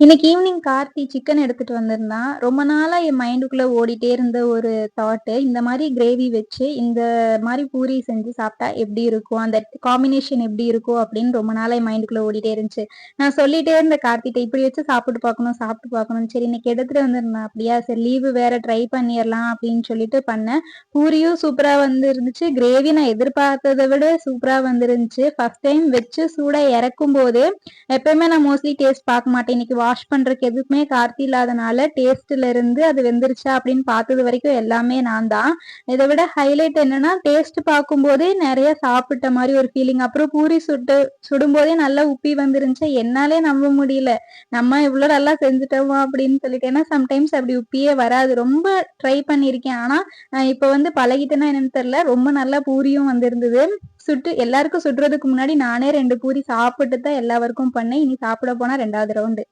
இன்னைக்கு evening Karthi chicken எடுத்துட்டு வந்திருந்தான். ரொம்ப நாளா என் மைண்டுக்குள்ள ஓடிட்டே இருந்த ஒரு தாட்டு, இந்த மாரி கிரேவி வச்சு, இந்த மாரி பூரி செஞ்சு சாப்பிட்டா எப்படி இருக்கும்? அந்த காம்பினேஷன் எப்படி இருக்கும்? அப்படின்னு ரொம்ப நாளா என் மைண்டுக்குள்ள ஓடிட்டே இருந்துச்சு. நான் சொல்லிட்டே இருந்தேன் கார்த்திட்ட, இப்படி வச்சு சாப்பிட்டு பார்க்கணும், சாப்பிட்டு பார்க்கணும். சரி இன்னைக்கு எடுத்துட்டு வந்திருந்தான். அப்படியா சரி லீவு வேற ட்ரை பண்ணிறலாம் அப்படின்னு சொல்லிட்டு பண்ணேன். பூரியும் சூப்பரா இருந்துச்சு. கிரேவி நான் எதிர்பார்த்தத விட சூப்பரா வந்துருந்துச்சு. ஃபர்ஸ்ட் டைம் வச்சு சூடா இறக்கும்போது எப்பயுமே நான் மோஸ்ட்லி டேஸ்ட் பார்க்க மாட்டேன். இன்னைக்கு வாஷ் பண்றதுக்கு எதுக்குமே கார்த்தி இல்லாதனால டேஸ்ட்ல இருந்து அது வெந்துருச்சா அப்படின்னு பார்த்தது வரைக்கும் எல்லாமே நான் தான். இதை விட ஹைலைட் என்னன்னா டேஸ்ட் பார்க்கும்போதே நிறைய சாப்பிட்ட மாதிரி ஒரு ஃபீலிங். அப்புறம் பூரி சுடும்போதே நல்லா உப்பி வந்துருந்துச்சு. என்னாலே நம்ப முடியல. நம்ம இவ்வளோ நல்லா செஞ்சுட்டோமா அப்படின்னு சொல்லிட்டு. ஏன்னா சம்டைம்ஸ் அப்படி உப்பியே வராது. ரொம்ப ட்ரை பண்ணியிருக்கேன். ஆனா இப்போ பழகிட்டேன்னா என்னன்னு தெரியல. ரொம்ப நல்லா பூரியும் வந்திருந்தது. எல்லாருக்கும் சுடுறதுக்கு முன்னாடி நானே 2 பூரி சாப்பிட்டு தான் எல்லாருக்கும் பண்ணேன். இனி சாப்பிட போனா 2வது ரவுண்டு.